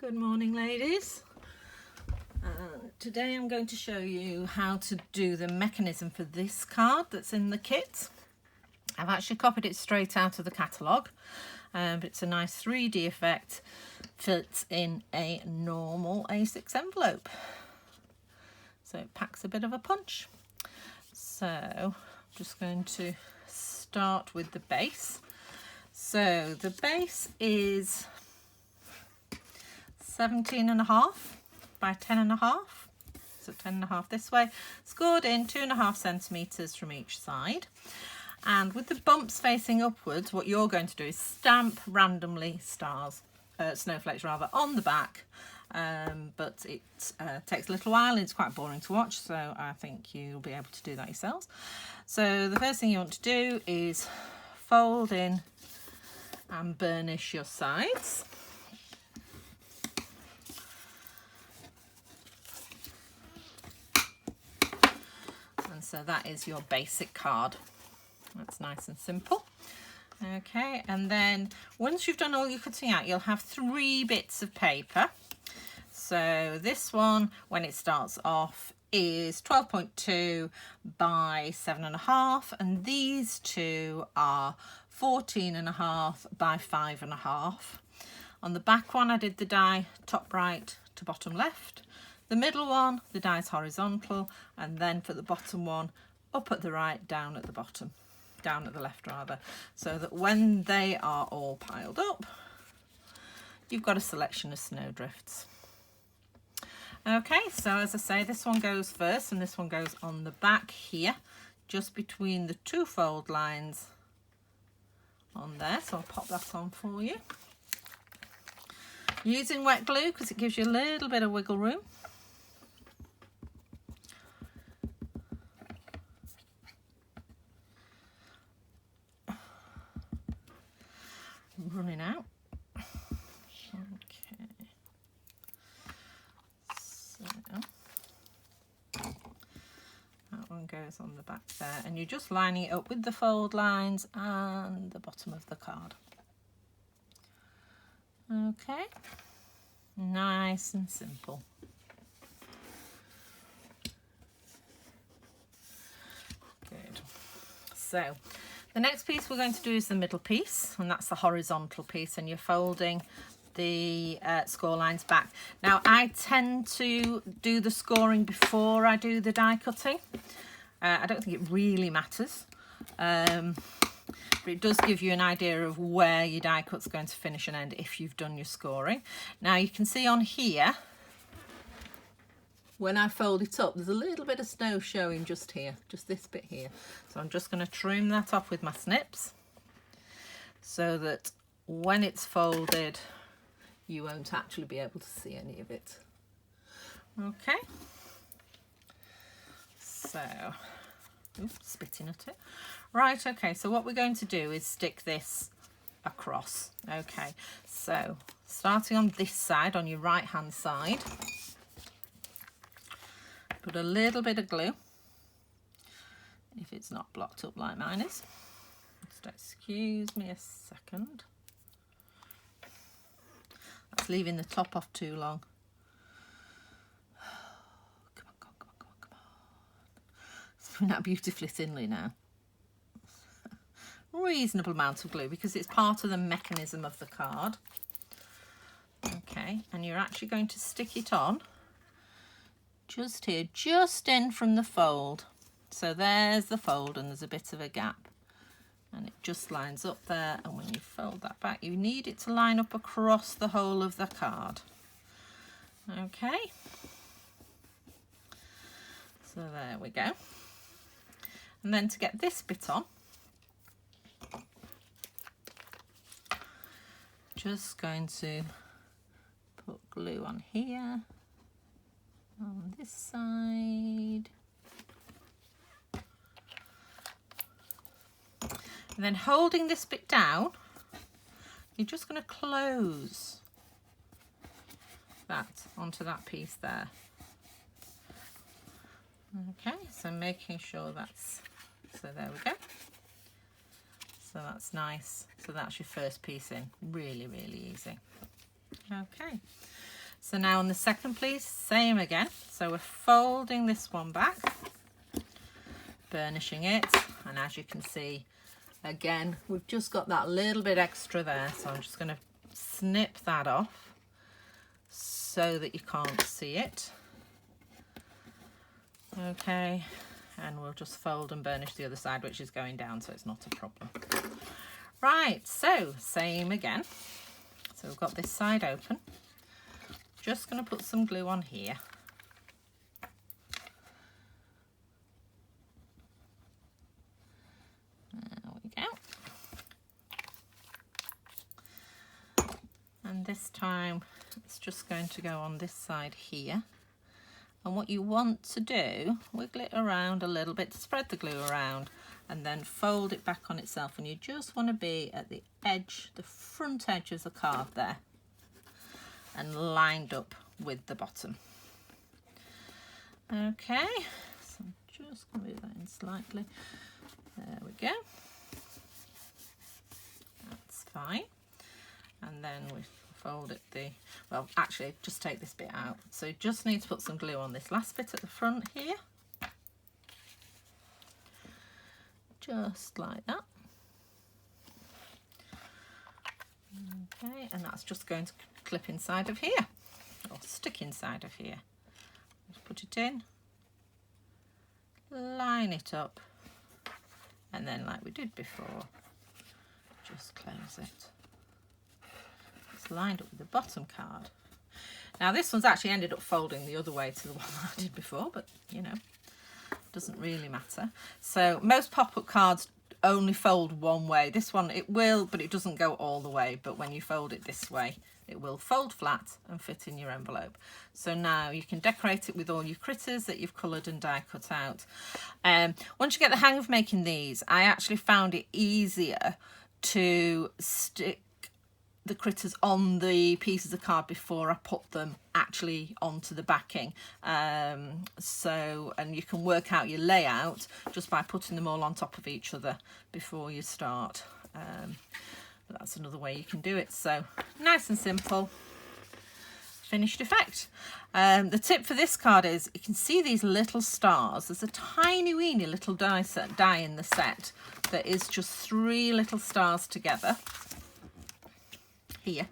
Good morning, ladies. Today I'm going to show you how to do the mechanism for this card that's in the kit. I've actually copied it straight out of the catalogue, but it's a nice 3D effect, fits in a normal A6 envelope. So it packs a bit of a punch. So I'm just going to start with the base. So the base is 17.5 by 10.5, so 10.5 this way, scored in 2.5 centimetres from each side. And with the bumps facing upwards, what you're going to do is stamp randomly snowflakes on the back, but it takes a little while and it's quite boring to watch, so I think you'll be able to do that yourselves. So the first thing you want to do is fold in and burnish your sides. So that is your basic card. That's nice and simple. Okay, and then once you've done all your cutting out, you'll have 3 bits of paper. So this one, when it starts off, is 12.2 by 7.5, and these two are 14.5 by 5.5. On the back one, I did the die top right to bottom left. The middle one, the die is horizontal, and then for the bottom one, up at the right, down at the bottom, down at the left rather, so that when they are all piled up, you've got a selection of snowdrifts. Okay, so as I say, this one goes first and this one goes on the back here, just between the 2 fold lines on there, so I'll pop that on for you. Using wet glue because it gives you a little bit of wiggle room. Running out. Okay. So that one goes on the back there, and you're just lining it up with the fold lines and the bottom of the card. Okay. Nice and simple. Good. So the next piece we're going to do is the middle piece, and that's the horizontal piece, and you're folding the score lines back. Now I tend to do the scoring before I do the die cutting. I don't think it really matters, but it does give you an idea of where your die cut's going to finish and end if you've done your scoring. Now you can see on here, when I fold it up, there's a little bit of snow showing just here, just this bit here. So I'm just going to trim that off with my snips so that when it's folded, you won't actually be able to see any of it. Okay. So, oops, spitting at it. Right, okay, so what we're going to do is stick this across. Okay, so starting on this side, on your right hand side, put a little bit of glue, if it's not blocked up like mine is. Just excuse me a second. That's leaving the top off too long. Come on, come on, come on, come on, come on. It's putting out beautifully thinly now. Reasonable amount of glue because it's part of the mechanism of the card. Okay, and you're actually going to stick it on just here, just in from the fold. So there's the fold and there's a bit of a gap and it just lines up there, and when you fold that back you need it to line up across the whole of the card. Okay, so there we go. And then to get this bit on, just going to put glue on here, on this side, and then holding this bit down, you're just going to close that onto that piece there. Okay, so making sure that's, so there we go. So that's nice. So that's your first piece in. Really, really easy. Okay. So now on the second piece, same again. So we're folding this one back, burnishing it, and as you can see, again, we've just got that little bit extra there, so I'm just going to snip that off so that you can't see it. Okay, and we'll just fold and burnish the other side, which is going down, so it's not a problem. Right, so same again. So we've got this side open. Just going to put some glue on here. There we go. And this time it's just going to go on this side here. And what you want to do, wiggle it around a little bit to spread the glue around, and then fold it back on itself. And you just want to be at the edge, the front edge of the card there, and lined up with the bottom. Okay, so I'm just going to move that in slightly. There we go. That's fine. And then we fold it well, actually, just take this bit out. So you just need to put some glue on this last bit at the front here. Just like that. Okay, and that's just going to clip inside of here, or stick inside of here. Just put it in, line it up, and then like we did before, just close it. It's lined up with the bottom card. Now this one's actually ended up folding the other way to the one I did before, but you know, doesn't really matter. So most pop-up cards only fold one way. This one, it will, but it doesn't go all the way. But when you fold it this way, it will fold flat and fit in your envelope. So now you can decorate it with all your critters that you've coloured and die cut out. Once you get the hang of making these, I actually found it easier to stick the critters on the pieces of card before I put them actually onto the backing. And you can work out your layout just by putting them all on top of each other before you start. But that's another way you can do it. So nice and simple, finished effect. The tip for this card is you can see these little stars. There's a tiny weeny little die in the set that is just 3 little stars together here,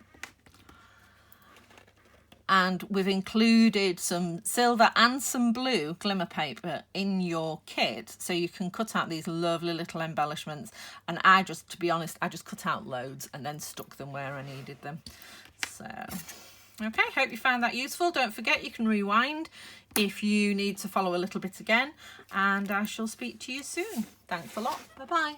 and we've included some silver and some blue glimmer paper in your kit, so you can cut out these lovely little embellishments. And I just, to be honest, I just cut out loads and then stuck them where I needed them. So okay, hope you found that useful. Don't forget you can rewind if you need to follow a little bit again, and I shall speak to you soon. Thanks a lot. Bye bye.